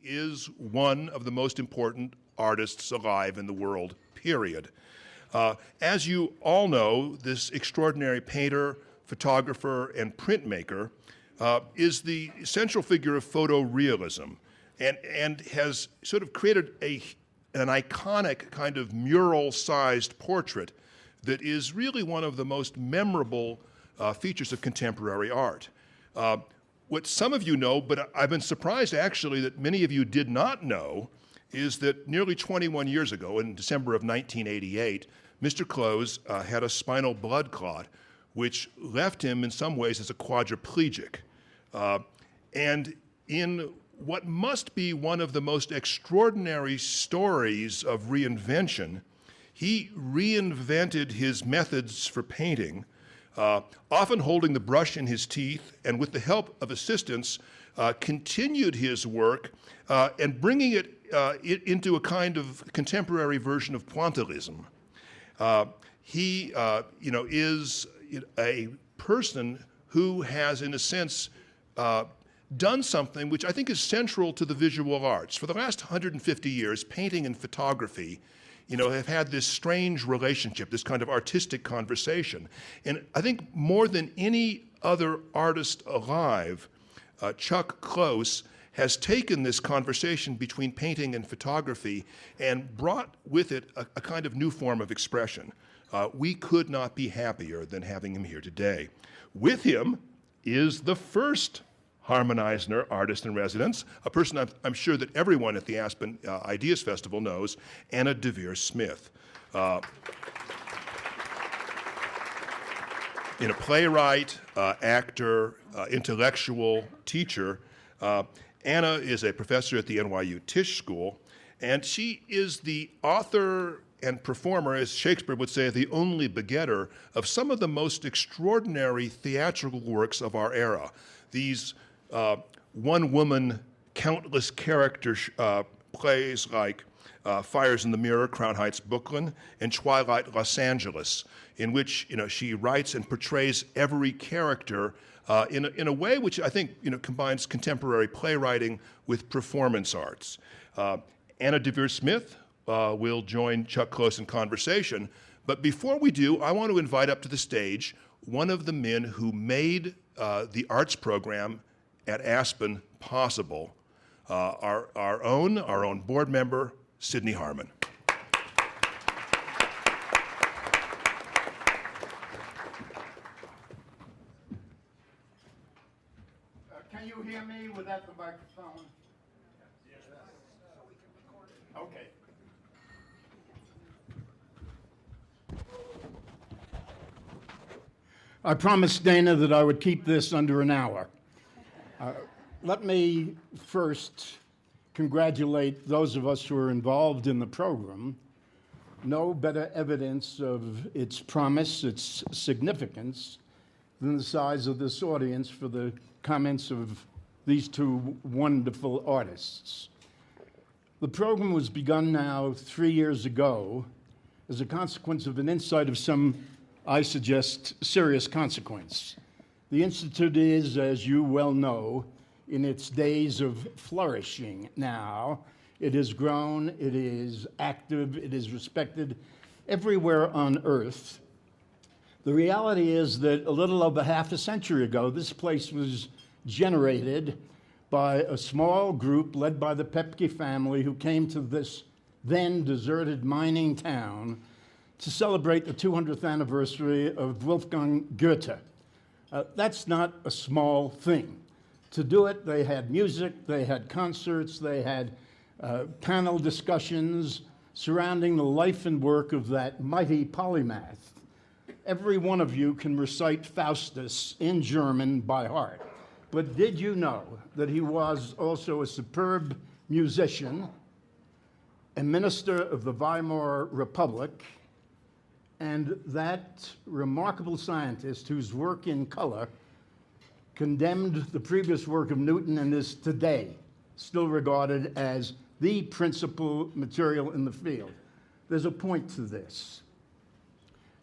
He is one of the most important artists alive in the world, period. As you all know, this extraordinary painter, photographer, and printmaker is the central figure of photorealism and has sort of created an iconic kind of mural-sized portrait that is really one of the most memorable features of contemporary art. What some of you know, but I've been surprised actually that many of you did not know, is that nearly 21 years ago, in December of 1988, Mr. Close had a spinal blood clot, which left him in some ways as a quadriplegic. And in what must be one of the most extraordinary stories of reinvention, he reinvented his methods for painting, often holding the brush in his teeth, and with the help of assistants, continued his work and bringing it into a kind of contemporary version of pointillism. He is a person who has, in a sense, done something which I think is central to the visual arts. For the last 150 years, painting and photography have had this strange relationship, this kind of artistic conversation. And I think more than any other artist alive, Chuck Close has taken this conversation between painting and photography and brought with it a kind of new form of expression. We could not be happier than having him here today. With him is the first Harman-Eisner artist in residence, a person I'm sure that everyone at the Aspen Ideas Festival knows, Anna Deavere Smith. A playwright, actor, intellectual, teacher, Anna is a professor at the NYU Tisch School, and she is the author and performer, as Shakespeare would say, the only begetter of some of the most extraordinary theatrical works of our era. These one-woman, countless character plays like Fires in the Mirror, Crown Heights, Brooklyn, and Twilight, Los Angeles, in which she writes and portrays every character in a way which I think combines contemporary playwriting with performance arts. Anna Deavere Smith will join Chuck Close in conversation, but before we do, I want to invite up to the stage one of the men who made the arts program at Aspen possible, our own board member, Sidney Harman. Can you hear me without the microphone? Yes. Okay. I promised Dana that I would keep this under an hour. Let me first congratulate those of us who are involved in the program. No better evidence of its promise, its significance, than the size of this audience for the comments of these two wonderful artists. The program was begun now 3 years ago as a consequence of an insight of some, I suggest, serious consequence. The Institute is, as you well know, in its days of flourishing now. It has grown, it is active, it is respected everywhere on earth. The reality is that a little over half a century ago, this place was generated by a small group led by the Pepke family who came to this then deserted mining town to celebrate the 200th anniversary of Wolfgang Goethe. That's not a small thing. To do it, they had music, they had concerts, they had panel discussions surrounding the life and work of that mighty polymath. Every one of you can recite Faustus in German by heart. But did you know that he was also a superb musician, a minister of the Weimar Republic, and that remarkable scientist whose work in color condemned the previous work of Newton and is today still regarded as the principal material in the field? There's a point to this.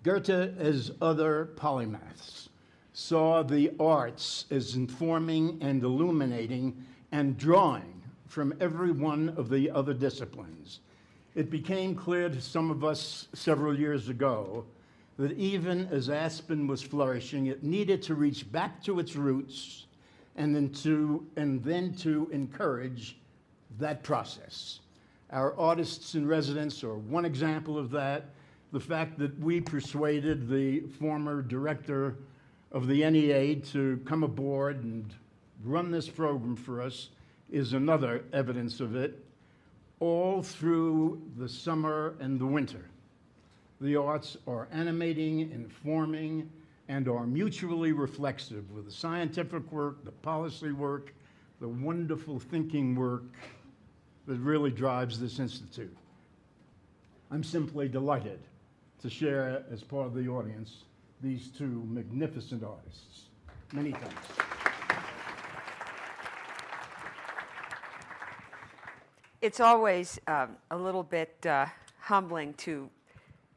Goethe, as other polymaths, saw the arts as informing and illuminating and drawing from every one of the other disciplines. It became clear to some of us several years ago that even as Aspen was flourishing, it needed to reach back to its roots and then to encourage that process. Our artists in residence are one example of that. The fact that we persuaded the former director of the NEA to come aboard and run this program for us is another evidence of it. All through the summer and the winter, the arts are animating, informing, and are mutually reflexive with the scientific work, the policy work, the wonderful thinking work that really drives this institute. I'm simply delighted to share as part of the audience these two magnificent artists. Many thanks. It's always a little bit humbling to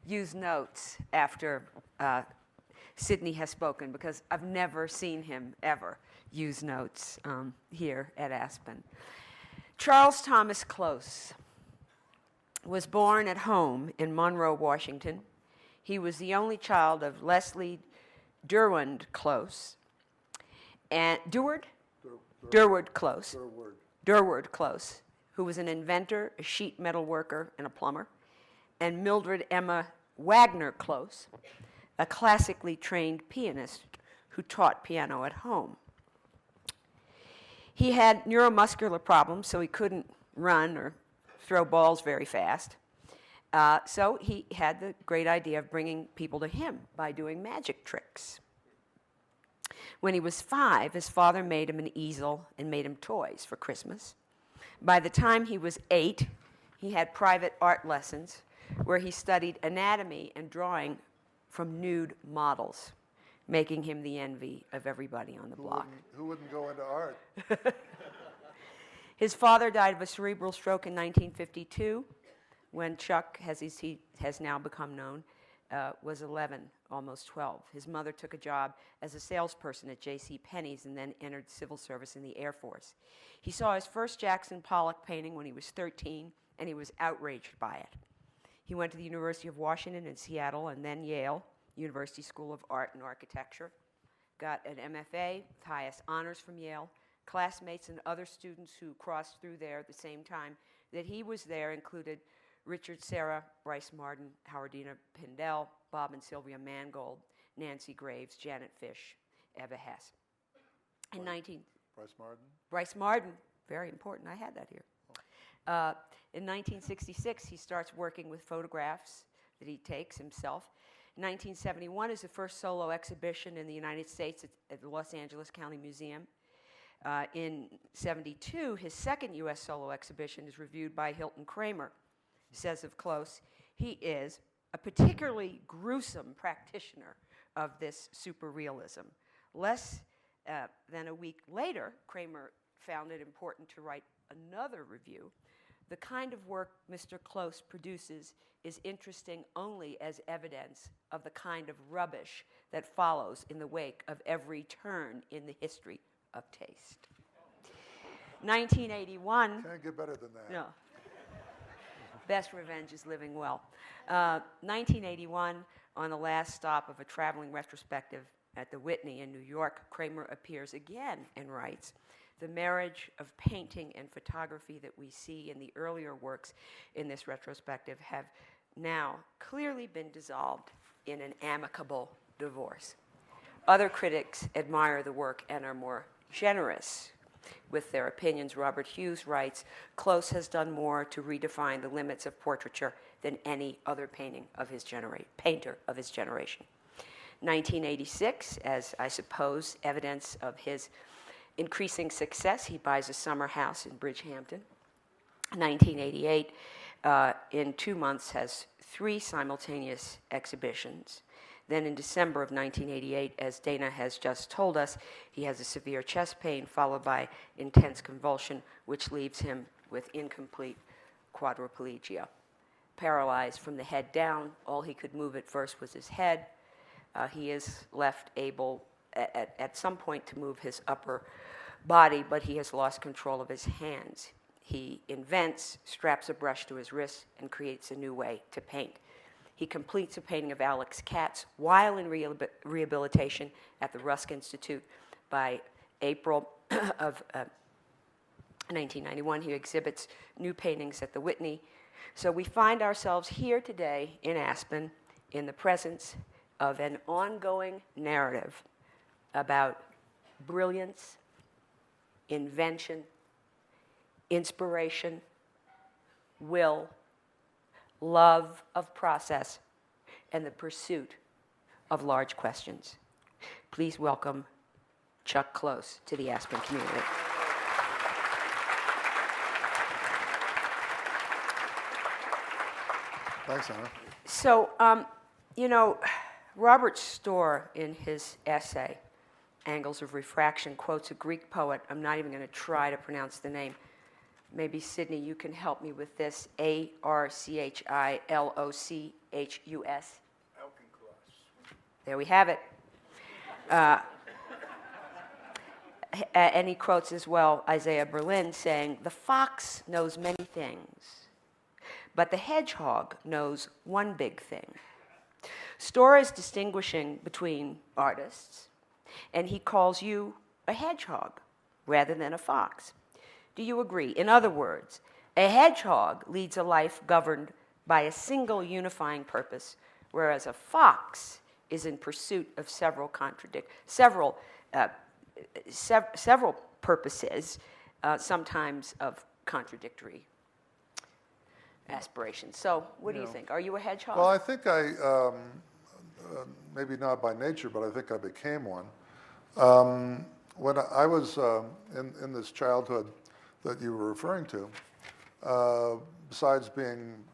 use notes after Sidney has spoken, because I've never seen him ever use notes here at Aspen. Charles Thomas Close was born at home in Monroe, Washington. He was the only child of Leslie Durward Close and Durward Close, who was an inventor, a sheet metal worker, and a plumber, and Mildred Emma Wagner Close, a classically trained pianist who taught piano at home. He had neuromuscular problems, so he couldn't run or throw balls very fast. So he had the great idea of bringing people to him by doing magic tricks. When he was 5, his father made him an easel and made him toys for Christmas. By the time he was 8, he had private art lessons where he studied anatomy and drawing from nude models, making him the envy of everybody on the block. Who wouldn't go into art? His father died of a cerebral stroke in 1952 when Chuck, as he has now become known, was 11, almost 12. His mother took a job as a salesperson at J.C. Penney's and then entered civil service in the Air Force. He saw his first Jackson Pollock painting when he was 13, and he was outraged by it. He went to the University of Washington in Seattle and then Yale University School of Art and Architecture, got an MFA with highest honors from Yale. Classmates and other students who crossed through there at the same time that he was there included Richard Serra, Bryce Marden, Howardina Pindell, Bob and Sylvia Mangold, Nancy Graves, Janet Fish, Eva Hess. Bryce Marden, very important. I had that here. In 1966, he starts working with photographs that he takes himself. 1971 is the first solo exhibition in the United States at the Los Angeles County Museum. In 72, his second U.S. solo exhibition is reviewed by Hilton Kramer. Says of Close, he is a particularly gruesome practitioner of this superrealism. Less than a week later, Kramer found it important to write another review. The kind of work Mr. Close produces is interesting only as evidence of the kind of rubbish that follows in the wake of every turn in the history of taste. 1981. Can't get better than that. No. Best revenge is living well. 1981, on the last stop of a traveling retrospective at the Whitney in New York, Kramer appears again and writes, "The marriage of painting and photography that we see in the earlier works in this retrospective have now clearly been dissolved in an amicable divorce." Other critics admire the work and are more generous with their opinions. Robert Hughes writes, "Close has done more to redefine the limits of portraiture than any other painter of his generation." 1986, as I suppose evidence of his increasing success, he buys a summer house in Bridgehampton. 1988, in 2 months, has 3 simultaneous exhibitions. Then in December of 1988, as Dana has just told us, he has a severe chest pain followed by intense convulsion, which leaves him with incomplete quadriplegia. Paralyzed from the head down, all he could move at first was his head. He is left able at some point to move his upper body, but he has lost control of his hands. He invents, straps a brush to his wrist, and creates a new way to paint. He completes a painting of Alex Katz while in rehabilitation at the Rusk Institute. By April of 1991, he exhibits new paintings at the Whitney. So we find ourselves here today in Aspen in the presence of an ongoing narrative about brilliance, invention, inspiration, will, love of process, and the pursuit of large questions. Please welcome Chuck Close to the Aspen community. Thanks, Anna. So, Robert Storr, in his essay, Angles of Refraction, quotes a Greek poet. I'm not even going to try to pronounce the name. Maybe, Sydney, you can help me with this. Archilous. There we have it. And he quotes as well Isaiah Berlin saying, "The fox knows many things, but the hedgehog knows one big thing." Storr is distinguishing between artists, and he calls you a hedgehog rather than a fox. Do you agree? In other words, a hedgehog leads a life governed by a single unifying purpose, whereas a fox is in pursuit of several purposes, sometimes of contradictory aspirations. So, what do you think? Are you a hedgehog? Well, I think maybe not by nature, but I think I became one. When I was in this childhood that you were referring to, besides being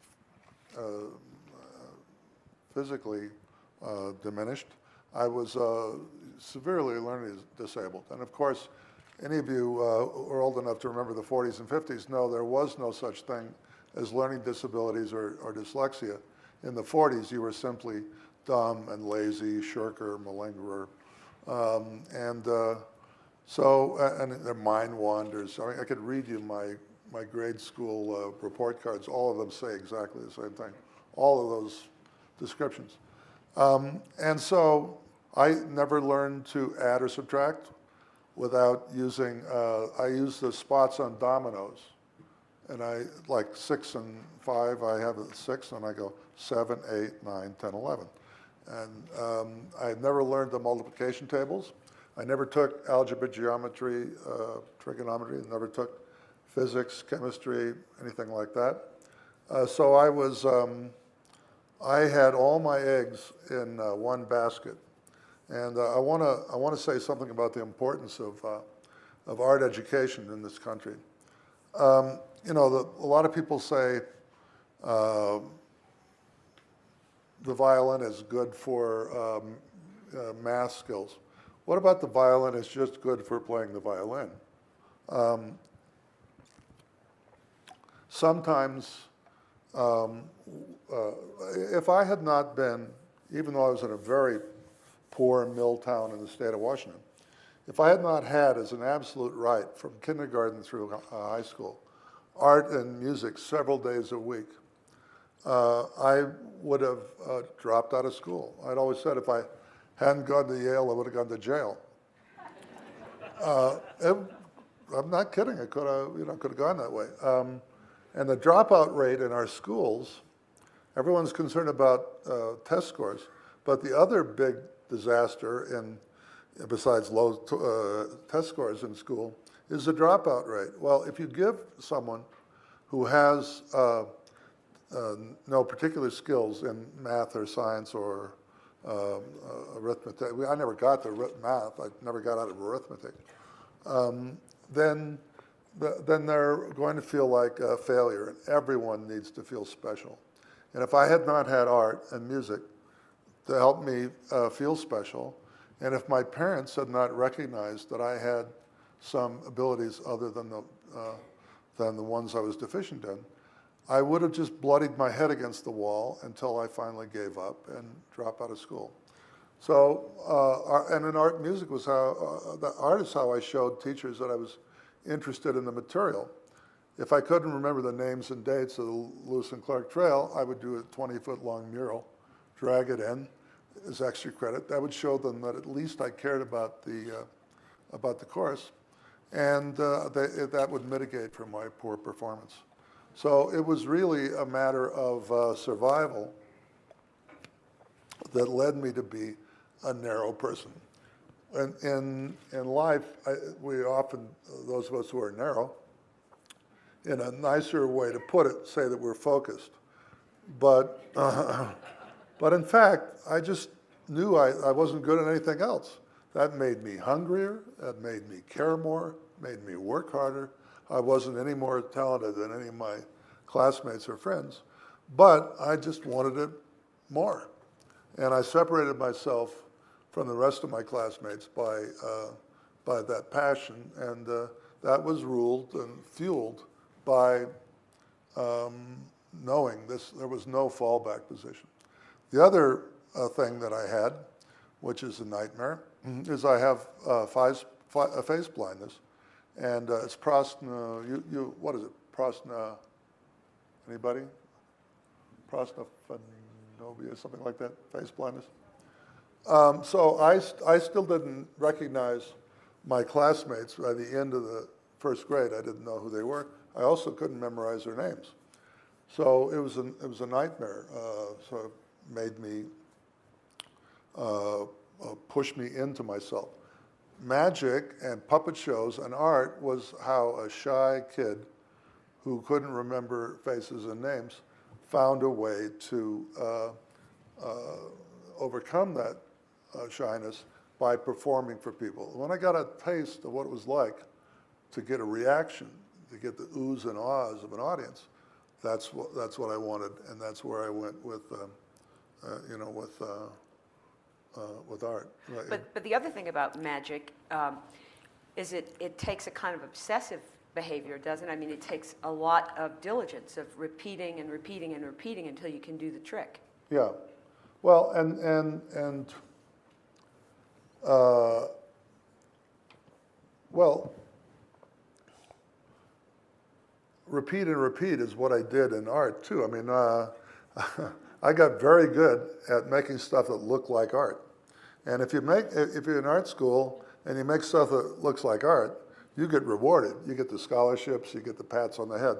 physically diminished, I was severely learning disabled. And of course, any of you who are old enough to remember the 40s and 50s know there was no such thing as learning disabilities or dyslexia. In the 40s, you were simply dumb and lazy, shirker, malingerer. And their mind wanders. I mean, I could read you my grade school report cards. All of them say exactly the same thing. All of those descriptions. And so I never learned to add or subtract without using, I use the spots on dominoes. And I, like 6 and 5, I have a 6, and I go 7, 8, 9, 10, 11. And I never learned the multiplication tables. I never took algebra, geometry, trigonometry, never took physics, chemistry, anything like that. So I was, I had all my eggs in one basket. And I want to say something about the importance of art education in this country. You know, a lot of people say the violin is good for math skills. What about the violin is just good for playing the violin? Sometimes, if I had not been, even though I was in a very poor mill town in the state of Washington, if I had not had as an absolute right from kindergarten through high school, art and music several days a week, I would have dropped out of school. I'd always said if I hadn't gone to Yale, I would have gone to jail. I'm not kidding. I could have gone that way. And the dropout rate in our schools, everyone's concerned about test scores, but the other big disaster besides low test scores in school is the dropout rate. Well, if you give someone who has no particular skills in math or science or arithmetic, I never got to math, I never got out of arithmetic, then they're going to feel like a failure, and everyone needs to feel special. And if I had not had art and music to help me feel special, and if my parents had not recognized that I had some abilities other than the ones I was deficient in, I would have just bloodied my head against the wall until I finally gave up and dropped out of school. So, and in art and music was how, the art is how I showed teachers that I was interested in the material. If I couldn't remember the names and dates of the Lewis and Clark Trail, I would do a 20-foot-long mural, drag it in as extra credit. That would show them that at least I cared about the course, and that would mitigate for my poor performance. So it was really a matter of survival that led me to be a narrow person. And in life, we often, those of us who are narrow, in a nicer way to put it, say that we're focused. But in fact, I just knew I wasn't good at anything else. That made me hungrier, that made me care more, made me work harder. I wasn't any more talented than any of my classmates or friends, but I just wanted it more. And I separated myself from the rest of my classmates by that passion, and that was ruled and fueled by knowing there was no fallback position. The other thing that I had, which is a nightmare, is I have face blindness, and it's what is it, anybody? Prosopagnosia, something like that, face blindness. So I still didn't recognize my classmates by the end of the first grade. I didn't know who they were. I also couldn't memorize their names. So it was a nightmare. So it made me, push me into myself. Magic and puppet shows and art was how a shy kid who couldn't remember faces and names found a way to overcome that shyness by performing for people. When I got a taste of what it was like to get a reaction, to get the oohs and ahs of an audience, that's what I wanted, and that's where I went with art. But the other thing about magic is it takes a kind of obsessive behavior, doesn't it? I mean, it takes a lot of diligence, of repeating and repeating and repeating until you can do the trick. Yeah. Well, repeat and repeat is what I did in art too. I mean, I got very good at making stuff that looked like art. And if you're in art school and you make stuff that looks like art, you get rewarded. You get the scholarships, you get the pats on the head.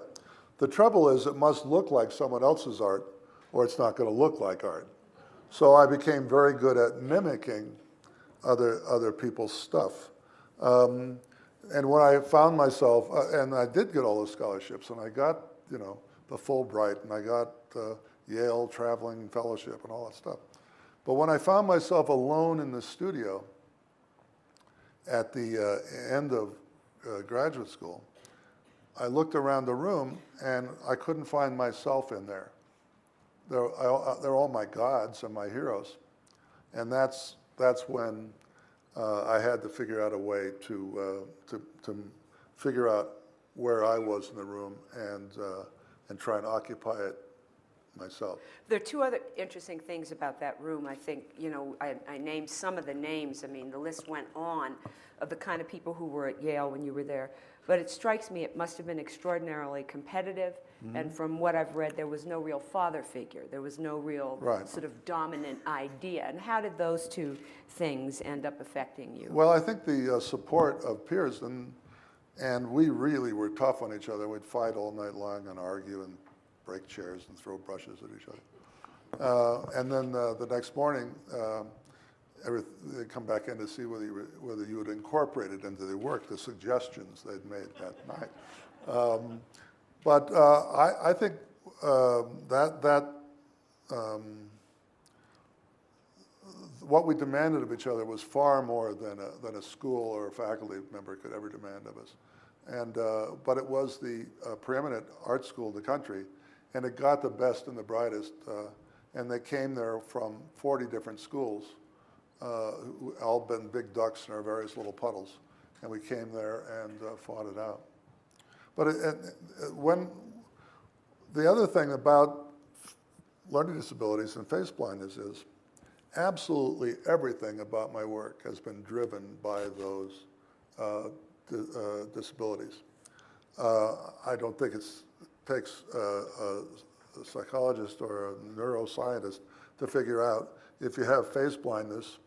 The trouble is it must look like someone else's art or it's not going to look like art. So I became very good at mimicking other people's stuff. And when I found myself, and I did get all those scholarships, and I got, the Fulbright, and I got Yale Traveling Fellowship and all that stuff. But when I found myself alone in the studio at the end of graduate school, I looked around the room, and I couldn't find myself in there. They're all my gods and my heroes. And that's when I had to figure out a way to figure out where I was in the room and try and occupy it myself. There are two other interesting things about that room. I think, I named some of the names. I mean, the list went on of the kind of people who were at Yale when you were there. But it strikes me it must have been extraordinarily competitive. Mm-hmm. And from what I've read, there was no real father figure. There was no real sort of dominant idea. And how did those two things end up affecting you? Well, I think the support of peers, and we really were tough on each other. We'd fight all night long and argue and break chairs and throw brushes at each other. And then the next morning, they'd come back in to see whether you had incorporated into the work the suggestions they'd made that night. But I think what we demanded of each other was far more than a school or a faculty member could ever demand of us. And but it was the preeminent art school in the country, and it got the best and the brightest. And they came there from 40 different schools, who all been big ducks in our various little puddles, and we came there and fought it out. But when the other thing about learning disabilities and face blindness is absolutely everything about my work has been driven by those disabilities. I don't think it takes a psychologist or a neuroscientist to figure out if you have face blindness,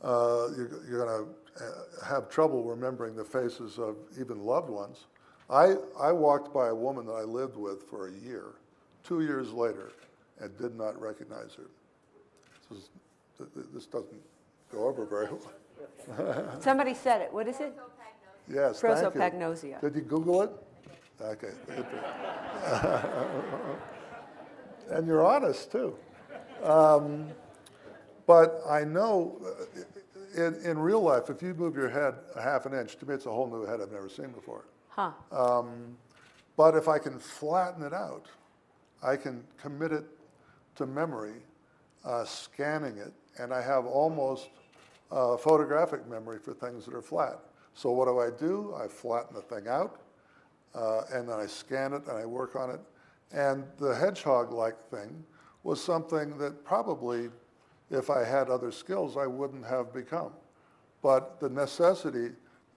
you're going to have trouble remembering the faces of even loved ones. I walked by a woman that I lived with for a year, 2 years later, and did not recognize her. This doesn't go over very well. Somebody said it. What is it? Yes, thank you. Prosopagnosia. Did you Google it? Okay. And you're honest, too. But I know in real life, if you move your head a half an inch, to me it's a whole new head I've never seen before. Huh. But if I can flatten it out, I can commit it to memory, scanning it, and I have almost photographic memory for things that are flat. So what do? I flatten the thing out, and then I scan it and I work on it. And the hedgehog-like thing was something that probably, if I had other skills, I wouldn't have become. But the necessity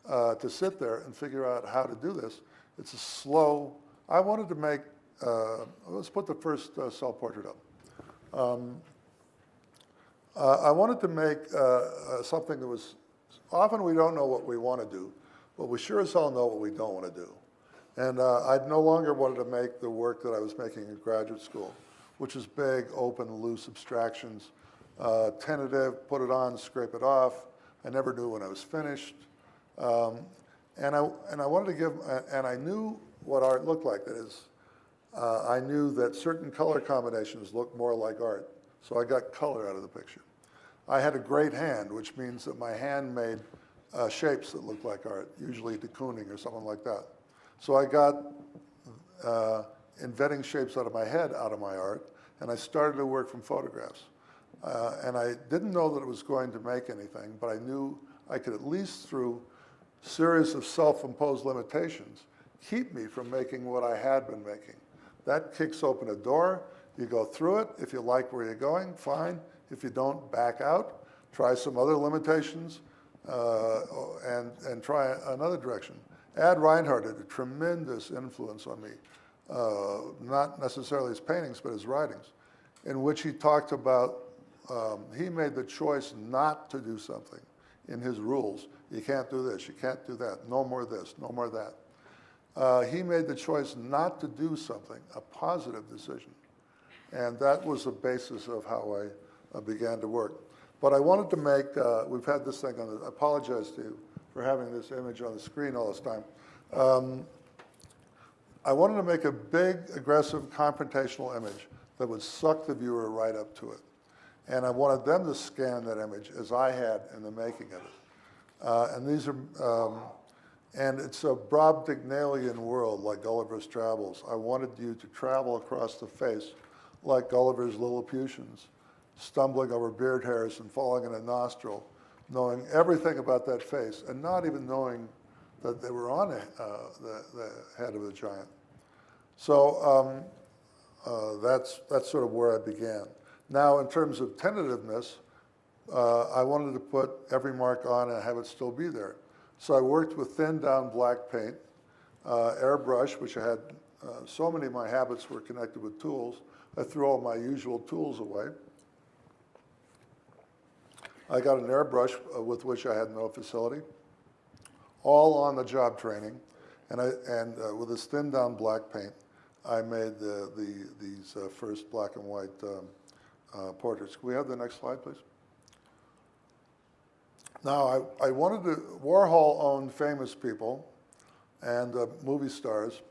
to sit there and figure out how to do this, it's a slow, I wanted to make, let's put the first self-portrait up. I wanted to make something that was, often we don't know what we want to do, but we sure as hell know what we don't want to do. And I no longer wanted to make the work that I was making in graduate school, which is big, open, loose abstractions, tentative, put it on, scrape it off. I never knew when I was finished. And I wanted to give, and I knew what art looked like. That is, I knew that certain color combinations looked more like art, so I got color out of the picture. I had a great hand, which means that my hand made shapes that looked like art, usually de Kooning or something like that. So I got inventing shapes out of my head out of my art, and I started to work from photographs. And I didn't know that it was going to make anything, but I knew I could at least, through a series of self-imposed limitations, keep me from making what I had been making. That kicks open a door. You go through it. If you like where you're going, fine. If you don't, back out. Try some other limitations and try another direction. Ad Reinhardt had a tremendous influence on me, not necessarily his paintings, but his writings, in which he talked about, he made the choice not to do something in his rules. You can't do this, you can't do that, no more this, no more that. He made the choice not to do something, a positive decision. And that was the basis of how I began to work. But I wanted to make, we've had this thing on the, I apologize to you for having this image on the screen all this time. I wanted to make a big, aggressive, confrontational image that would suck the viewer right up to it. And I wanted them to scan that image as I had in the making of it. And these are, and it's a Brobdingnailian world like Gulliver's Travels. I wanted you to travel across the face like Gulliver's Lilliputians, stumbling over beard hairs and falling in a nostril, knowing everything about that face and not even knowing that they were on the head of the giant. So that's sort of where I began. Now, in terms of tentativeness, I wanted to put every mark on and have it still be there. So I worked with thin down black paint, airbrush, which I had, so many of my habits were connected with tools. I threw all my usual tools away. I got an airbrush with which I had no facility, all on the job training, and with this thin down black paint, I made these first black and white portraits. Can we have the next slide, please? Now, I wanted to, Warhol owned famous people and movie stars,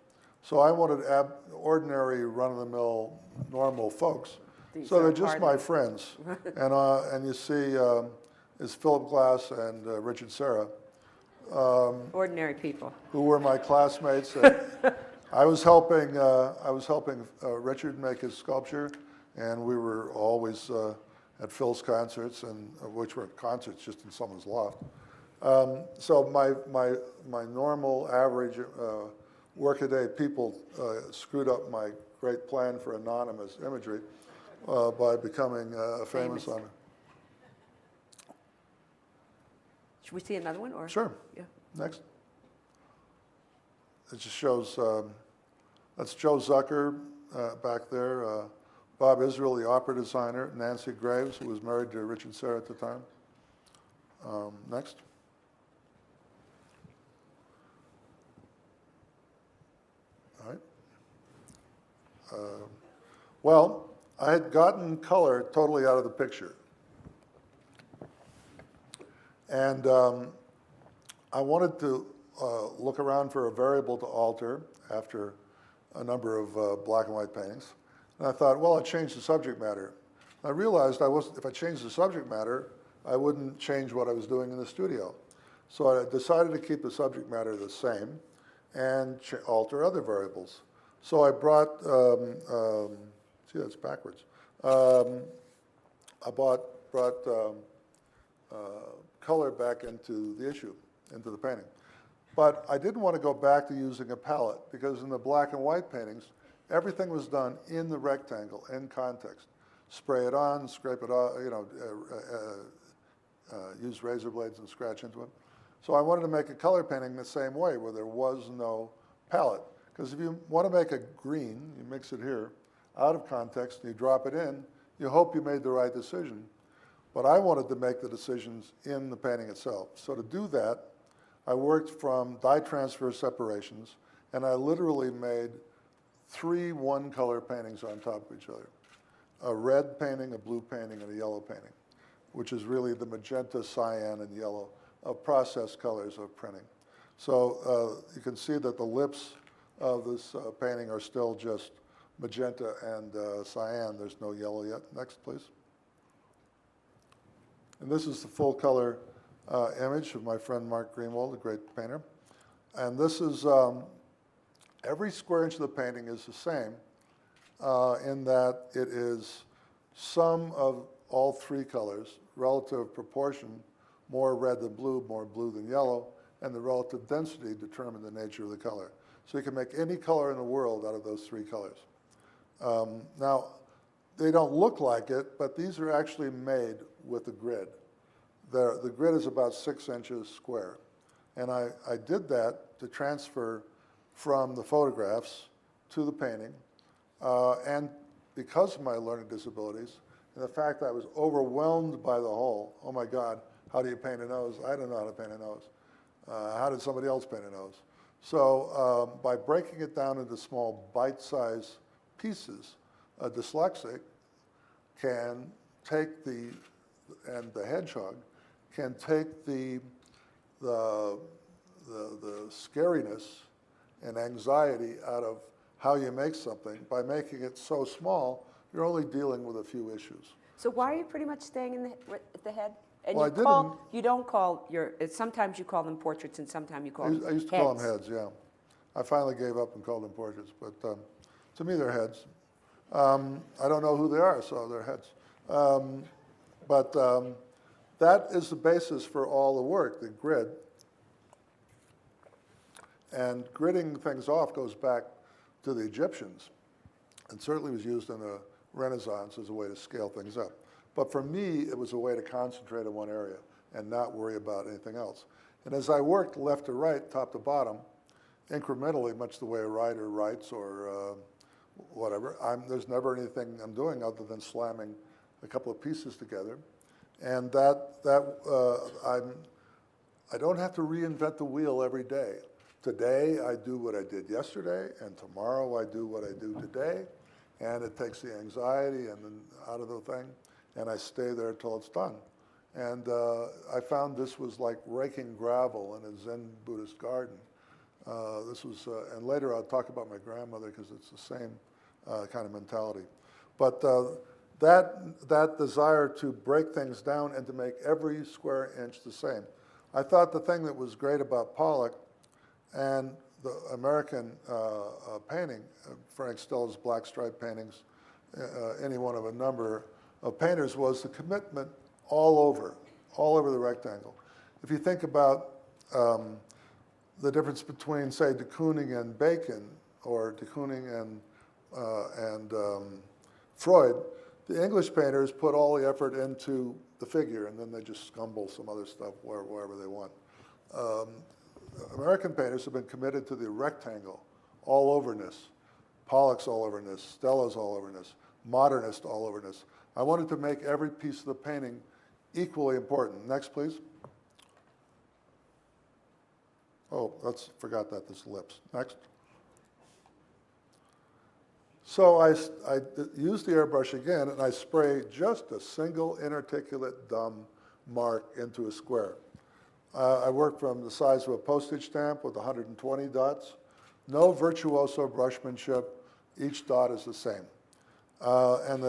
so I wanted ordinary, run-of-the-mill, normal folks. So they're just my friends. And you see, is Philip Glass and Richard Serra. Ordinary people. Who were my classmates. I was helping Richard make his sculpture, and we were always at Phil's concerts, and which were concerts just in someone's loft. So my normal, average, workaday people screwed up my great plan for anonymous imagery by becoming famous on it. Should we see another one? Or? Sure. Yeah. Next. it just shows, that's Joe Zucker back there, Bob Israel, the opera designer, Nancy Graves, who was married to Richard Serra at the time. Next. All right. Well, I had gotten color totally out of the picture. And I wanted to look around for a variable to alter after a number of black and white paintings. And I thought, well, I'll change the subject matter. I realized if I changed the subject matter, I wouldn't change what I was doing in the studio. So I decided to keep the subject matter the same and alter other variables. So I brought, see, that's backwards. I brought color back into the issue, into the painting. But I didn't want to go back to using a palette, because in the black and white paintings, everything was done in the rectangle, in context. Spray it on, scrape it off, use razor blades and scratch into it. So I wanted to make a color painting the same way, where there was no palette. Because if you want to make a green, you mix it here, out of context, and you drop it in, you hope you made the right decision. But I wanted to make the decisions in the painting itself. So to do that, I worked from dye transfer separations, and I literally made 3 one-color paintings on top of each other. A red painting, a blue painting, and a yellow painting, which is really the magenta, cyan, and yellow of process colors of printing. So you can see that the lips of this painting are still just magenta and cyan. There's no yellow yet. Next, please. And this is the full color image of my friend Mark Greenwald, a great painter. And this is, every square inch of the painting is the same in that it is sum of all 3 colors, relative proportion, more red than blue, more blue than yellow, and the relative density determine the nature of the color. So you can make any color in the world out of those 3 colors. Now, they don't look like it, but these are actually made with the grid. The grid is about 6 inches square. And I did that to transfer from the photographs to the painting. And because of my learning disabilities, and the fact that I was overwhelmed by the whole, oh my God, how do you paint a nose? I don't know how to paint a nose. How did somebody else paint a nose? So by breaking it down into small bite-sized pieces, a dyslexic can take and the hedgehog can take the scariness and anxiety out of how you make something. By making it so small, you're only dealing with a few issues. So why are you pretty much staying at the head? And Well, you don't call sometimes you call them portraits and sometimes you call them I used to call them heads, yeah. I finally gave up and called them portraits, but to me they're heads. I don't know who they are, so they're heads. But that is the basis for all the work, the grid. And gridding things off goes back to the Egyptians. It certainly was used in the Renaissance as a way to scale things up. But for me, it was a way to concentrate in one area and not worry about anything else. And as I worked left to right, top to bottom, incrementally, much the way a writer writes or whatever, there's never anything I'm doing other than slamming a couple of pieces together. And I don't have to reinvent the wheel every day. Today, I do what I did yesterday, and tomorrow I do what I do today, and it takes the anxiety and then out of the thing, and I stay there till it's done. And I found this was like raking gravel in a Zen Buddhist garden. And later I'll talk about my grandmother because it's the same kind of mentality. But that desire to break things down and to make every square inch the same. I thought the thing that was great about Pollock and the American painting, Frank Stella's black stripe paintings, any one of a number of painters, was the commitment all over the rectangle. If you think about the difference between, say, de Kooning and Bacon, or de Kooning and Freud, the English painters put all the effort into the figure, and then they just scumble some other stuff wherever they want. American painters have been committed to the rectangle, all-overness, Pollock's all-overness, Stella's all-overness, modernist all-overness. I wanted to make every piece of the painting equally important. Next, please. Oh, forgot that, this lips. Next. So I use the airbrush again, and I spray just a single inarticulate dumb mark into a square. I work from the size of a postage stamp with 120 dots. No virtuoso brushmanship. Each dot is the same. And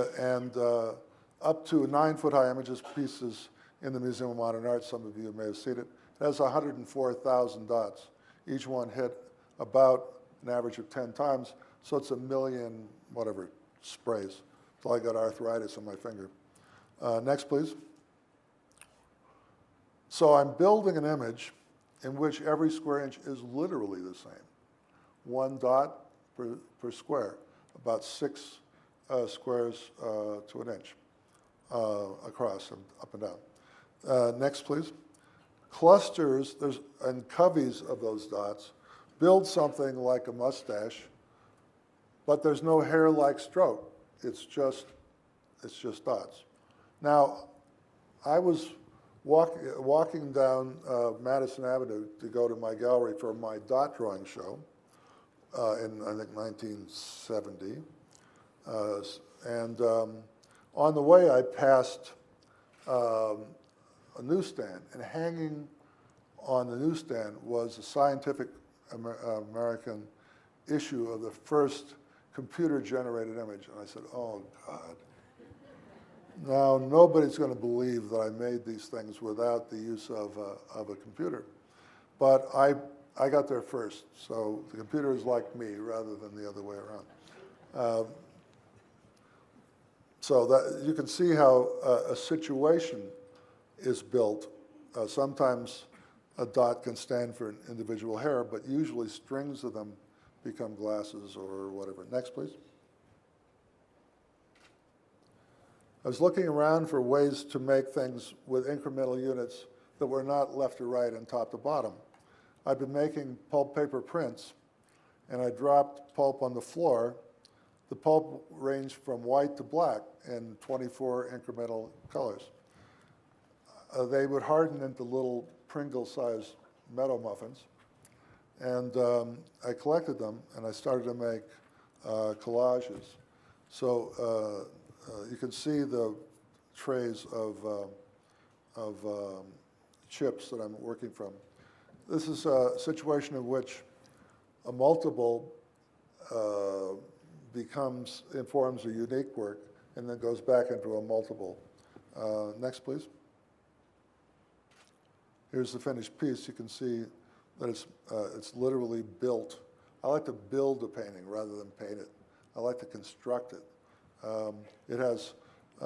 up to 9-foot-high images pieces in the Museum of Modern Art, some of you may have seen it, it has 104,000 dots. Each one hit about an average of 10 times, so it's 1 million, whatever, sprays, until I got arthritis on my finger. Next, please. So I'm building an image in which every square inch is literally the same. 1 dot per square, about 6 squares to an inch across and up and down. Next, please. Clusters and coveys of those dots build something like a mustache, but there's no hair-like stroke. It's just dots. Now, I was walking down Madison Avenue to go to my gallery for my dot drawing show in, I think, 1970. On the way, I passed a newsstand, and hanging on the newsstand was a Scientific American issue of the first computer-generated image. And I said, oh, God. Now, nobody's going to believe that I made these things without the use of a computer. But I got there first, so the computer is like me rather than the other way around. So that you can see how a situation is built. Sometimes a dot can stand for an individual hair, but usually strings of them become glasses or whatever. Next, please. I was looking around for ways to make things with incremental units that were not left to right and top to bottom. I've been making pulp paper prints, and I dropped pulp on the floor. The pulp ranged from white to black in 24 incremental colors. They would harden into little Pringle-sized meadow muffins, and I collected them, and I started to make collages. So you can see the trays of chips that I'm working from. This is a situation in which a multiple informs a unique work and then goes back into a multiple. Next, please. Here's the finished piece. You can see that it's literally built. I like to build a painting rather than paint it. I like to construct it. It has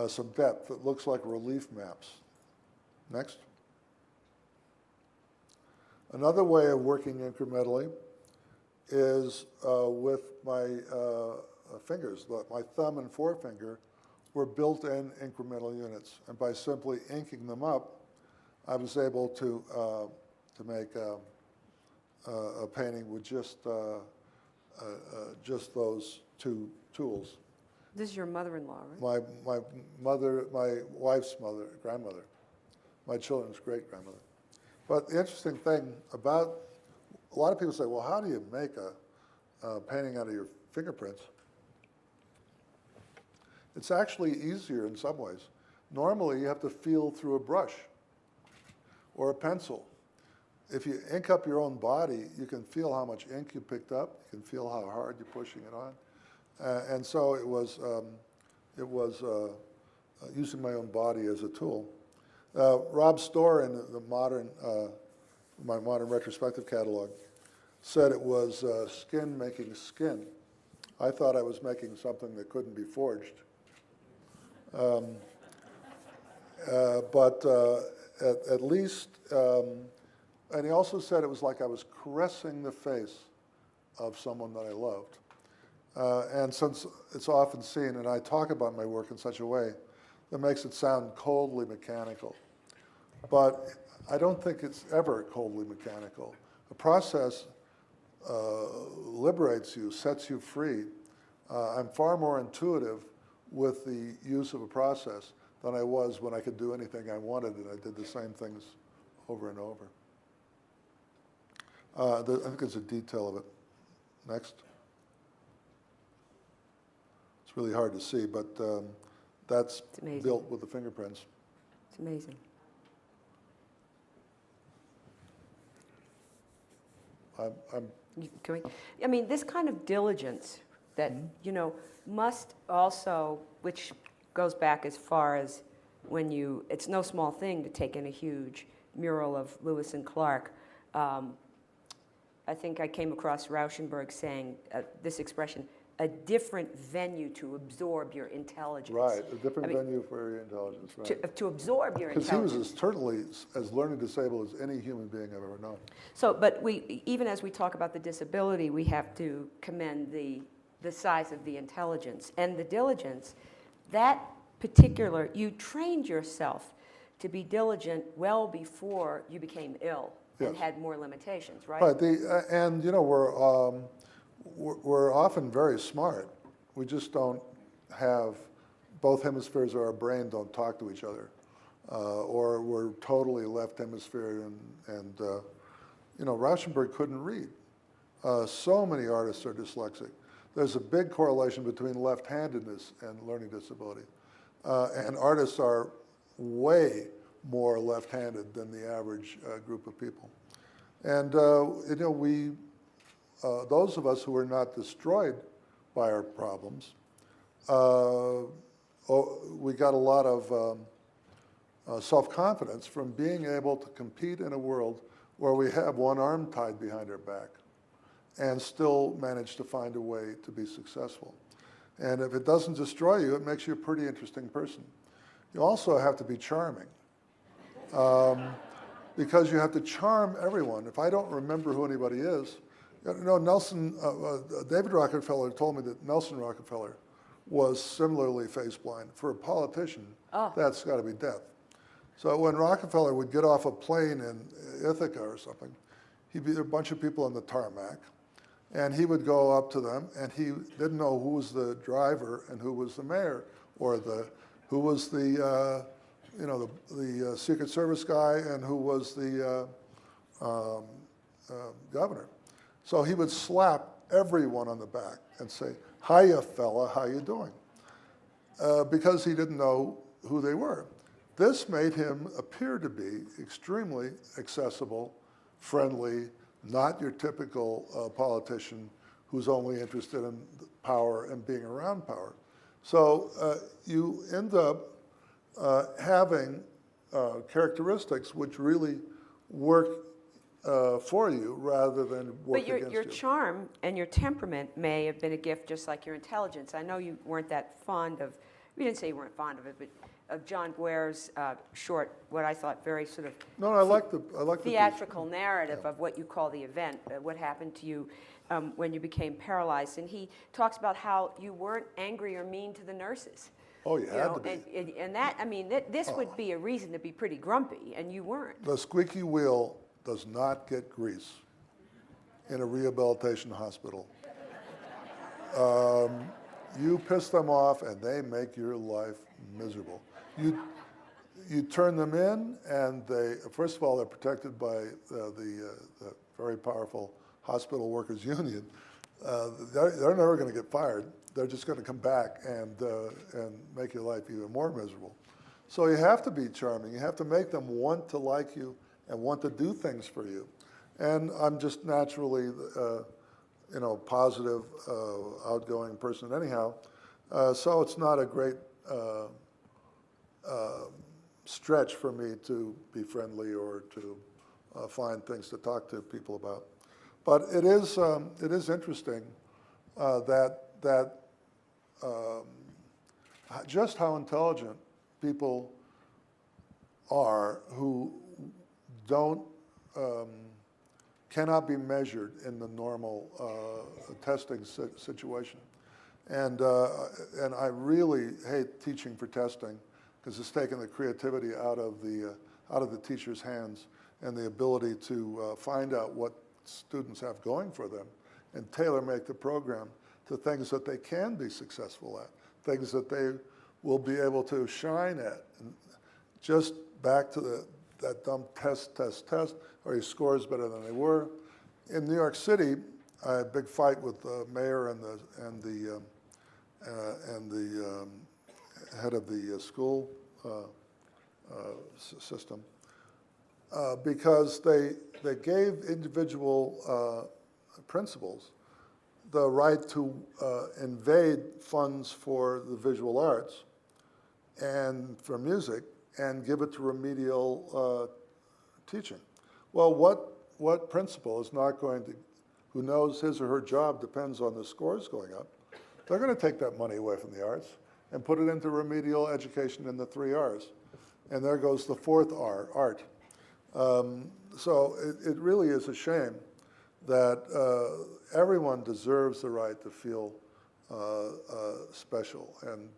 some depth. It looks like relief maps. Next. Another way of working incrementally is with my fingers. My thumb and forefinger were built-in incremental units, and by simply inking them up, I was able to make a painting with just those 2 tools. This is your mother-in-law, right? My mother, my wife's mother, grandmother, my children's great-grandmother. But the interesting thing about, a lot of people say, well, how do you make a painting out of your fingerprints? It's actually easier in some ways. Normally, you have to feel through a brush or a pencil. If you ink up your own body, you can feel how much ink you picked up. You can feel how hard you're pushing it on. And so it was using my own body as a tool. Rob Storr in my modern retrospective catalog said it was skin making skin. I thought I was making something that couldn't be forged. But at least, and he also said it was like I was caressing the face of someone that I loved. And since it's often seen, and I talk about my work in such a way that makes it sound coldly mechanical, but I don't think it's ever coldly mechanical. a process liberates you, sets you free. I'm far more intuitive with the use of a process than I was when I could do anything I wanted and I did the same things over and over. I think there's a detail of it. Next. It's really hard to see, but that's built with the fingerprints. It's amazing. I mean, this kind of diligence that, you know, must also, which goes back as far as when you, it's no small thing to take in a huge mural of Lewis and Clark. I think I came across Rauschenberg saying this expression, a different venue to absorb your intelligence. Right, a different venue for your intelligence, right. To absorb your intelligence. Because he was certainly as learning disabled as any human being I've ever known. So, but we, even as we talk about the disability, we have to commend the size of the intelligence and the diligence. That particular, you trained yourself to be diligent well before you became ill and had more limitations, right? Right, and you know, we're often very smart. We just don't have, both hemispheres of our brain don't talk to each other. Or we're totally left hemisphere and you know, Rauschenberg couldn't read. So many artists are dyslexic. There's a big correlation between left-handedness and learning disability. And artists are way more left-handed than the average group of people. And you know, those of us who are not destroyed by our problems, we got a lot of self-confidence from being able to compete in a world where we have one arm tied behind our back and still manage to find a way to be successful. And if it doesn't destroy you, it makes you a pretty interesting person. You also have to be charming. Because you have to charm everyone. If I don't remember who anybody is, you know, David Rockefeller told me that Nelson Rockefeller was similarly face blind. For a politician, that's got to be death. So when Rockefeller would get off a plane in Ithaca or something, he'd be there a bunch of people on the tarmac, and he would go up to them, and he didn't know who was the driver and who was the mayor, or who was the you know, the Secret Service guy and who was the governor. So he would slap everyone on the back and say, "Hiya, fella, how you doing?" Because he didn't know who they were. This made him appear to be extremely accessible, friendly, not your typical politician who's only interested in power and being around power. So you end up having characteristics which really work for you rather than work against you. But your charm and your temperament may have been a gift just like your intelligence. I know you weren't that fond of, we didn't say you weren't fond of it, but of John Guare's short, what I thought very sort of I like the theatrical narrative of what you call the event, what happened to you when you became paralyzed. And he talks about how you weren't angry or mean to the nurses. Oh, you had to be. And that, I mean, this would be a reason to be pretty grumpy, and you weren't. The squeaky wheel does not get grease in a rehabilitation hospital. You piss them off, and they make your life miserable. You turn them in, and they, first of all, they're protected by the very powerful hospital workers union. They're never going to get fired. They're just going to come back and make your life even more miserable. So you have to be charming. You have to make them want to like you and want to do things for you. And I'm just naturally, you know, positive, outgoing person anyhow. So it's not a great stretch for me to be friendly or to find things to talk to people about. But it is interesting that just how intelligent people are who cannot be measured in the normal testing situation. And I really hate teaching for testing because it's taken the creativity out of the teacher's hands and the ability to find out what students have going for them and tailor-make the program to things that they can be successful at, things that they will be able to shine at. And just back to that dumb test, are your scores better than they were? In New York City, I had a big fight with the mayor and the head of the school system because they gave individual principals the right to invade funds for the visual arts and for music and give it to remedial teaching. Well, what principal is not going to, who knows his or her job depends on the scores going up, they're going to take that money away from the arts and put it into remedial education in the 3 R's. And there goes the 4th R, art. So it really is a shame that everyone deserves the right to feel special. And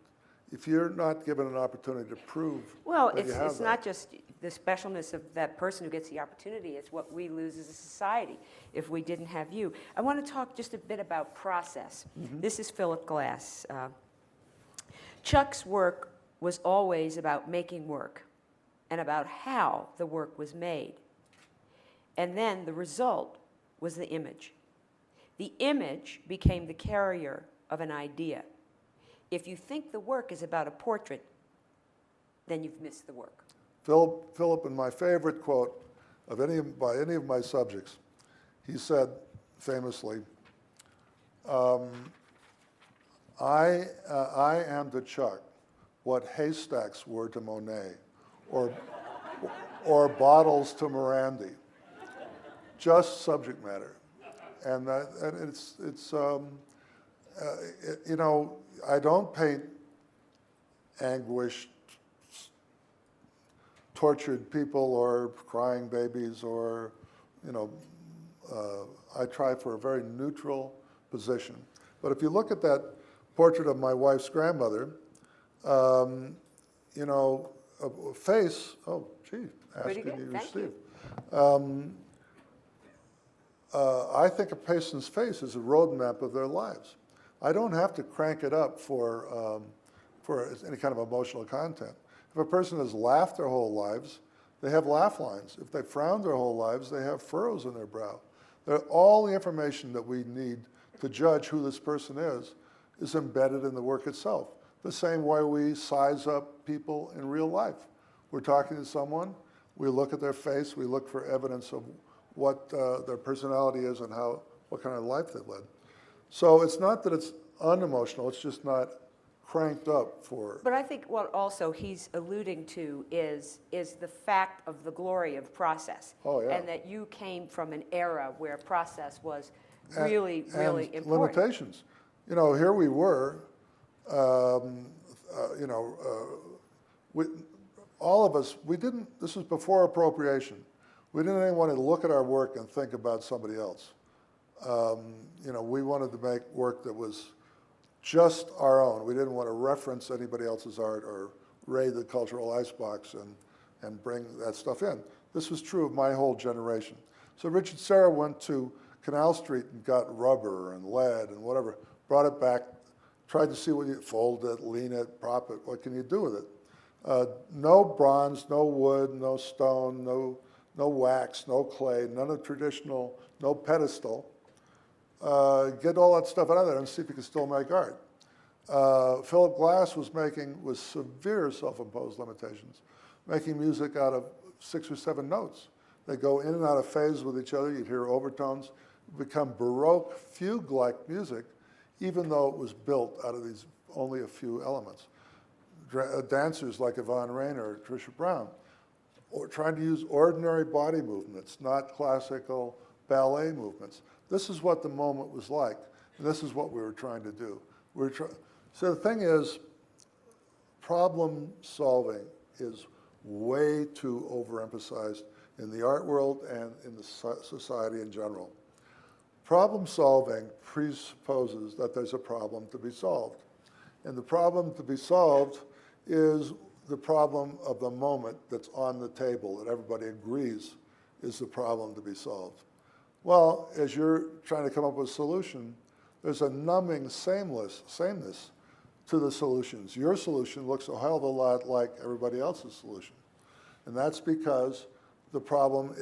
if you're not given an opportunity to prove Well, that you have it's that, not just the specialness of that person who gets the opportunity, it's what we lose as a society if we didn't have you. I want to talk just a bit about process. This is Philip Glass. Chuck's work was always about making work and about how the work was made. And then the result was the image. The image became the carrier of an idea. If you think the work is about a portrait, then you've missed the work. Philip, in my favorite quote by any of my subjects, he said famously, I am to Chuck what haystacks were to Monet, or bottles to Morandi. Just subject matter, and it's you know, I don't paint anguished, tortured people or crying babies, or you know, I try for a very neutral position. But if you look at that portrait of my wife's grandmother, you know, a face, oh, gee, Pretty asking good, you, thank Steve. you. I think a person's face is a roadmap of their lives. I don't have to crank it up for any kind of emotional content. If a person has laughed their whole lives, they have laugh lines. If they frowned their whole lives, they have furrows in their brow. All the information that we need to judge who this person is embedded in the work itself. The same way we size up people in real life. We're talking to someone, we look at their face, we look for evidence of what their personality is and what kind of life they led. So it's not that it's unemotional, it's just not cranked up for... But I think what also he's alluding to is the fact of the glory of process. Oh, yeah. And that you came from an era where process was really and important. Limitations. You know, here we were, you know, all of us, this was before appropriation. We didn't even want to look at our work and think about somebody else. You know, we wanted to make work that was just our own. We didn't want to reference anybody else's art or raid the cultural icebox and bring that stuff in. This was true of my whole generation. So Richard Serra went to Canal Street and got rubber and lead and whatever, brought it back, tried to see what you fold it, lean it, prop it, what can you do with it? No bronze, no wood, no stone, no wax, no clay, none of traditional, no pedestal. Get all that stuff out of there and see if you can still make art. Philip Glass was making, with severe self-imposed limitations, making music out of 6 or 7 notes. They go in and out of phase with each other. You'd hear overtones, become Baroque fugue-like music, even though it was built out of these only a few elements. Dancers like Yvonne Rainer or Trisha Brown, or trying to use ordinary body movements, not classical ballet movements. This is what the moment was like, and this is what we were trying to do. So the thing is, problem solving is way too overemphasized in the art world and in the society in general. Problem solving presupposes that there's a problem to be solved. And the problem to be solved is the problem of the moment that's on the table that everybody agrees is the problem to be solved. Well, as you're trying to come up with a solution, there's a numbing sameness to the solutions. Your solution looks a hell of a lot like everybody else's solution. And that's because the problem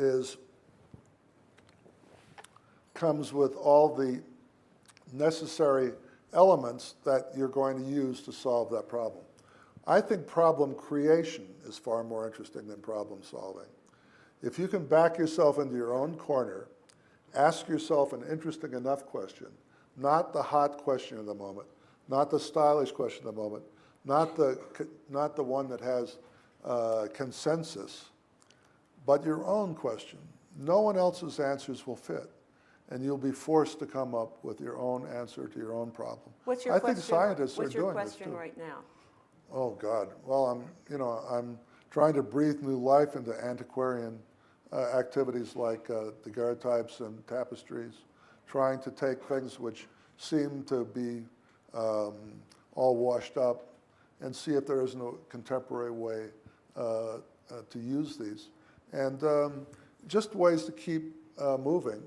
comes with all the necessary elements that you're going to use to solve that problem. I think problem creation is far more interesting than problem solving. If you can back yourself into your own corner, ask yourself an interesting enough question, not the hot question of the moment, not the stylish question of the moment, not the one that has consensus, but your own question. No one else's answers will fit, and you'll be forced to come up with your own answer to your own problem. What's your I question? think scientists are What's your doing this question too. right now? Oh God! Well, I'm trying to breathe new life into antiquarian activities like daguerreotypes and tapestries, trying to take things which seem to be all washed up and see if there isn't a contemporary way to use these. And just ways to keep moving.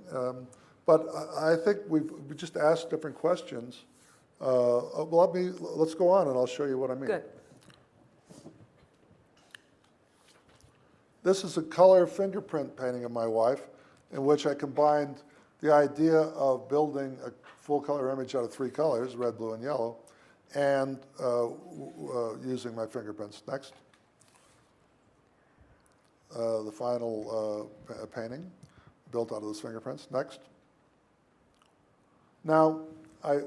But I think we just asked different questions. Well, let's go on and I'll show you what I mean. Good. This is a color fingerprint painting of my wife in which I combined the idea of building a full color image out of 3 colors, red, blue, and yellow, and using my fingerprints. Next. The final painting built out of those fingerprints. Next. Now, I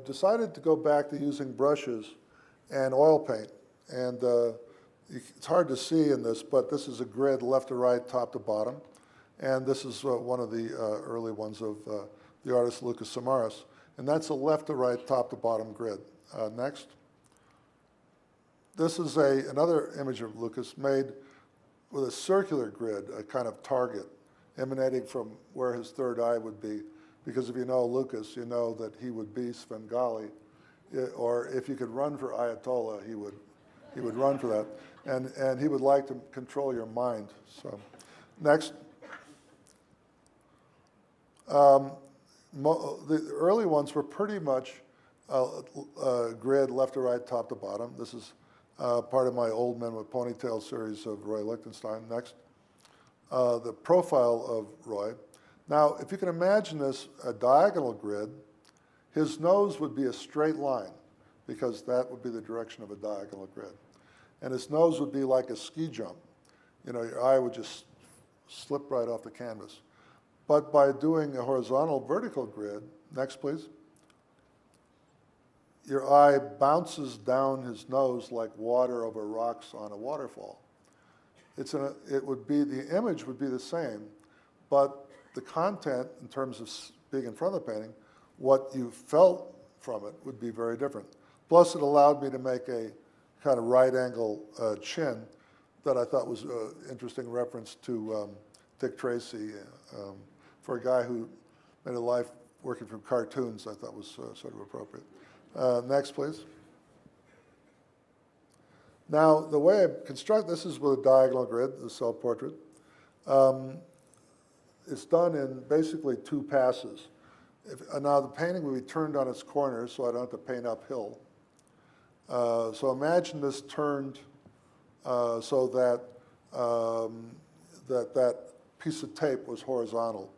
decided to go back to using brushes and oil paint. And it's hard to see in this, but this is a grid left to right, top to bottom. And this is one of the early ones of the artist Lucas Samaras. And that's a left to right, top to bottom grid. Next. This is another image of Lucas made with a circular grid, a kind of target emanating from where his third eye would be. Because if you know Lucas, you know that he would be Svengali, or if you could run for Ayatollah, he would run for that. And he would like to control your mind. So, next. The early ones were pretty much grid left to right, top to bottom. This is part of my Old Men with Ponytail series of Roy Lichtenstein. Next. The profile of Roy. Now, if you can imagine this a diagonal grid, his nose would be a straight line because that would be the direction of a diagonal grid. And his nose would be like a ski jump. Your eye would just slip right off the canvas. But by doing a horizontal vertical grid, next please, your eye bounces down his nose like water over rocks on a waterfall. The image would be the same, but the content in terms of being in front of the painting, what you felt from it would be very different. Plus it allowed me to make a kind of right angle chin that I thought was an interesting reference to Dick Tracy. For a guy who made a life working from cartoons, I thought was sort of appropriate. Next, please. Now, the way I construct this is with a diagonal grid, the self-portrait. It's done in basically 2 passes. Now, the painting will be turned on its corners, so I don't have to paint uphill. So imagine this turned so that that piece of tape was horizontal.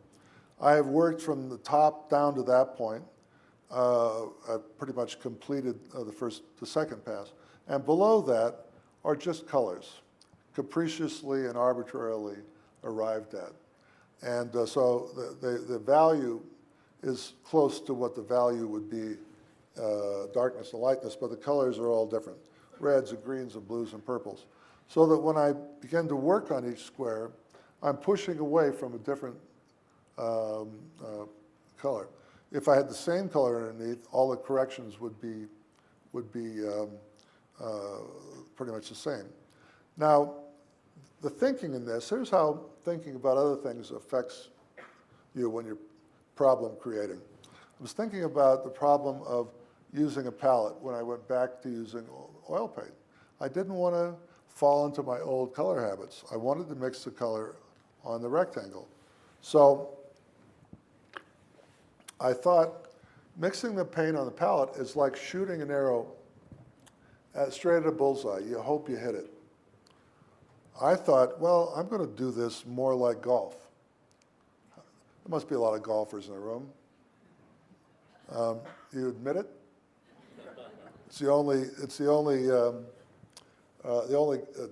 I have worked from the top down to that point. I've pretty much completed the second pass. And below that are just colors, capriciously and arbitrarily arrived at. And so the value is close to what the value would be, darkness and lightness, but the colors are all different. Reds and greens and blues and purples. So that when I begin to work on each square, I'm pushing away from a different color. If I had the same color underneath, all the corrections would be pretty much the same. Now, the thinking in this, here's how thinking about other things affects you when you're problem creating. I was thinking about the problem of using a palette when I went back to using oil paint. I didn't want to fall into my old color habits. I wanted to mix the color on the rectangle. So I thought mixing the paint on the palette is like shooting an arrow straight at a bullseye. You hope you hit it. I thought, well, I'm going to do this more like golf. There must be a lot of golfers in the room. You admit it? It's the only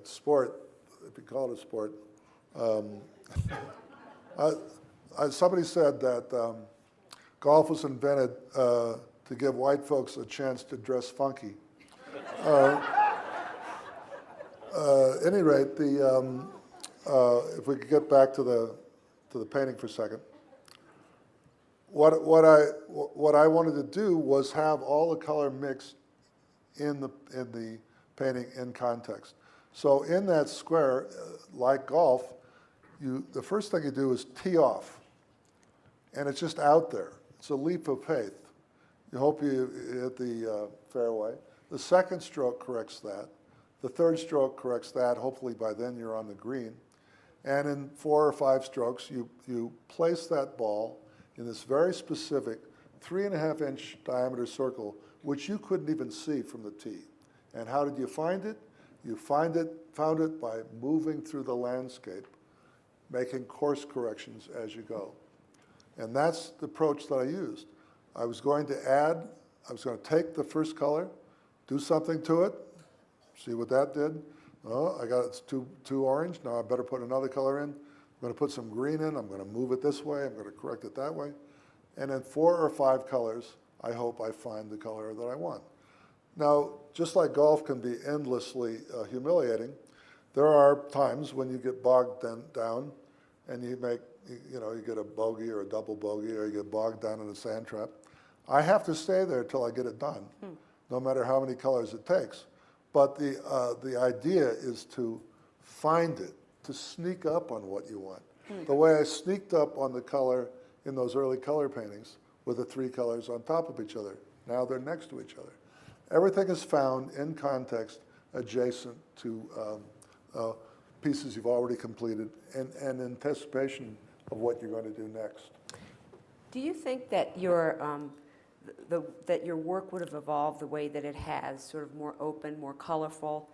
sport, if you call it a sport. Somebody said that golf was invented to give white folks a chance to dress funky. At any rate, if we could get back to the painting for a second, what I wanted to do was have all the color mixed in the painting in context. So in that square, like golf, the first thing you do is tee off, and it's just out there. It's a leap of faith. You hope you hit the fairway. The second stroke corrects that. The third stroke corrects that. Hopefully by then you're on the green. And in 4 or 5 strokes, you place that ball in this very specific 3.5-inch diameter circle, which you couldn't even see from the tee. And how did you find it? You found it by moving through the landscape, making course corrections as you go. And that's the approach that I used. I was going to take the first color, do something to it, see what that did. Oh, it's too orange. Now I better put another color in. I'm going to put some green in. I'm going to move it this way. I'm going to correct it that way. And in 4 or 5 colors, I hope I find the color that I want. Now, just like golf can be endlessly humiliating, there are times when you get bogged down and you get a bogey or a double bogey, or you get bogged down in a sand trap. I have to stay there till I get it done, no matter how many colors it takes. But the idea is to find it, to sneak up on what you want. The way I sneaked up on the color in those early color paintings with the 3 colors on top of each other. Now they're next to each other. Everything is found in context adjacent to pieces you've already completed and in anticipation of what you're going to do next. Do you think that your work would have evolved the way that it has, sort of more open, more colorful,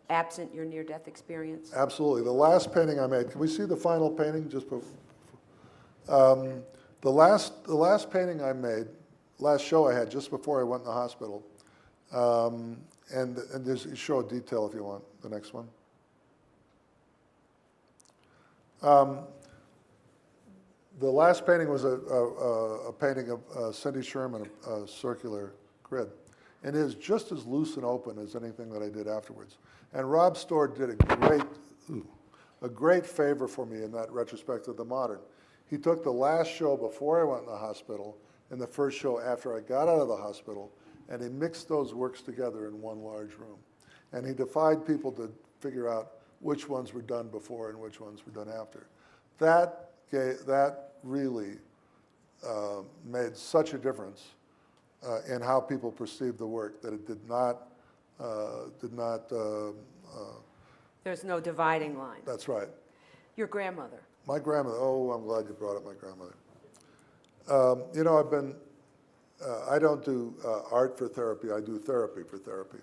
absent your near-death experience? Absolutely. The last painting I made, can we see the final painting just before? The last painting I made, last show I had just before I went in the hospital, and there's, you show a detail if you want, the next one. The last painting was a painting of Cindy Sherman, a circular grid. And it is just as loose and open as anything that I did afterwards. And Rob Storr did a great favor for me in that retrospect of the modern. He took the last show before I went in the hospital and the first show after I got out of the hospital, and he mixed those works together in one large room. And he defied people to figure out which ones were done before and which ones were done after. That really made such a difference in how people perceived the work that it did not. There's no dividing line. That's right. Your grandmother. My grandmother. Oh, I'm glad you brought up my grandmother. I don't do art for therapy. I do therapy for therapy,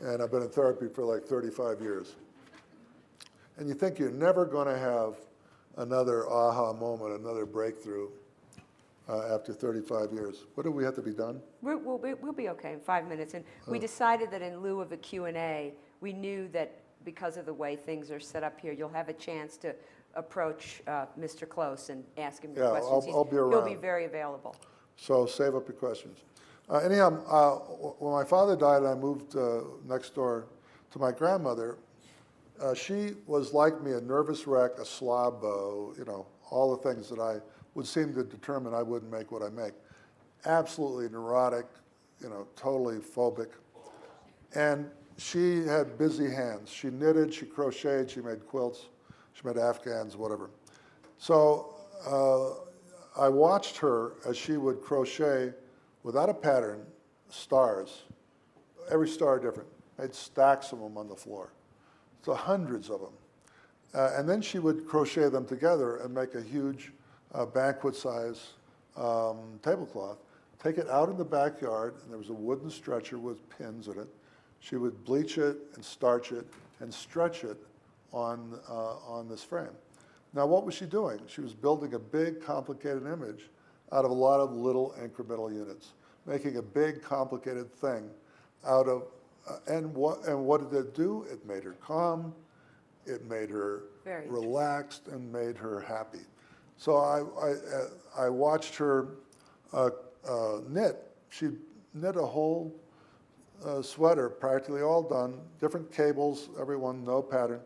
and I've been in therapy for like 35 years. And you think you're never going to have another aha moment, another breakthrough after 35 years. What do we have to be done? We'll be okay in 5 minutes. And we decided that in lieu of a Q&A, we knew that because of the way things are set up here, you'll have a chance to approach Mr. Close and ask him your questions. I'll be around. He'll be very available. So save up your questions. Anyhow, when my father died and I moved next door to my grandmother, she was like me, a nervous wreck, a slob, all the things that I would seem to determine I wouldn't make what I make. Absolutely neurotic, totally phobic. And she had busy hands. She knitted, she crocheted, she made quilts, she made Afghans, whatever. So I watched her as she would crochet without a pattern, stars, every star different. Made stacks of them on the floor. So hundreds of them. And then she would crochet them together and make a huge banquet-size tablecloth, take it out in the backyard, and there was a wooden stretcher with pins in it. She would bleach it and starch it and stretch it on this frame. Now, what was she doing? She was building a big, complicated image out of a lot of little incremental units, making a big, complicated thing out of, and what did it do? It made her calm, it made her Very relaxed, and made her happy. So I watched her knit. She knit a whole sweater, practically all done, different cables, everyone, no pattern.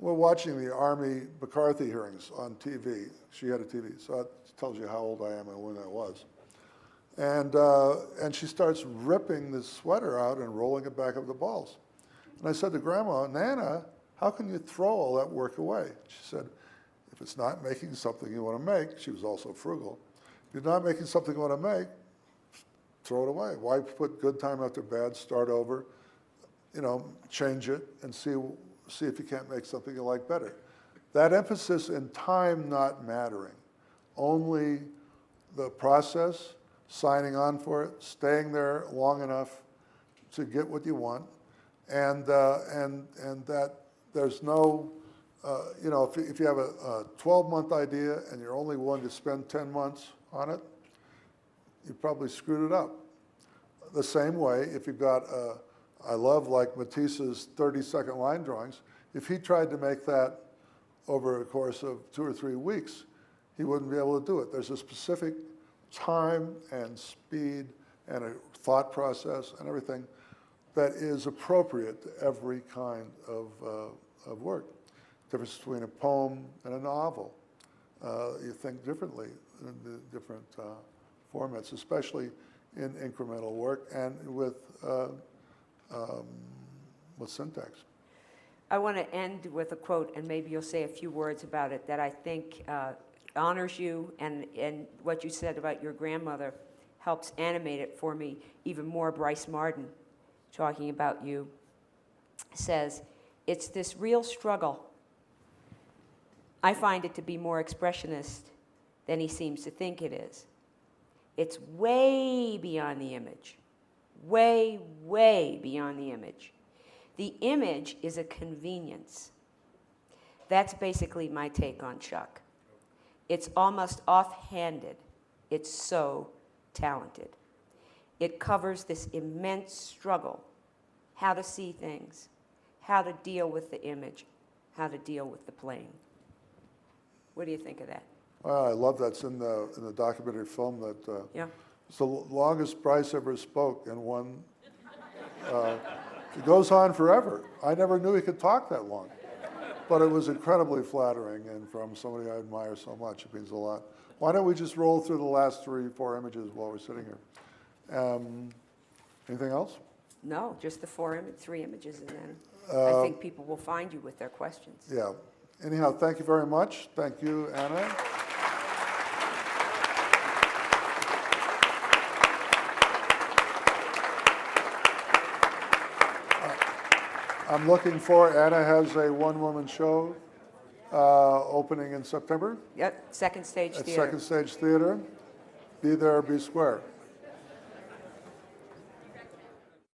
We're watching the Army McCarthy hearings on TV. She had a TV, so that tells you how old I am and when that was. And she starts ripping this sweater out and rolling it back up the balls. And I said to Grandma, Nana, how can you throw all that work away? She said, if it's not making something you want to make, she was also frugal, if you're not making something you want to make, throw it away. Why put good time after bad, start over, change it and see if you can't make something you like better. That emphasis in time not mattering, only the process, signing on for it, staying there long enough to get what you want, and that there's no, if you have a 12-month idea and you're only willing to spend 10 months on it, you probably screwed it up. The same way, if you've got, I love like Matisse's 30-second line drawings, if he tried to make that over a course of 2 or 3 weeks, he wouldn't be able to do it. There's a specific time and speed and a thought process and everything that is appropriate to every kind of work. Difference between a poem and a novel. You think differently in the different formats, especially in incremental work and with syntax. I want to end with a quote, and maybe you'll say a few words about it, that I think honors you, and what you said about your grandmother helps animate it for me even more. Bryce Martin, talking about you, says, it's this real struggle. I find it to be more expressionist than he seems to think it is. It's way beyond the image. Way, way beyond the image. The image is a convenience. That's basically my take on Chuck. It's almost offhanded. It's so talented. It covers this immense struggle, how to see things, how to deal with the image, how to deal with the plane. What do you think of that? I love that's in the documentary film that Yeah. it's the longest Bryce ever spoke, and one it goes on forever. I never knew he could talk that long, but it was incredibly flattering, and from somebody I admire so much, it means a lot. Why don't we just roll through the last 3 or 4 images while we're sitting here? Anything else? No, just the 3 images, and then I think people will find you with their questions. Yeah. Anyhow, thank you very much. Thank you, Anna. I'm looking for, Anna has a one-woman show opening in September Yep, Second Stage at Theater. Second Stage Theater. Be there or be square.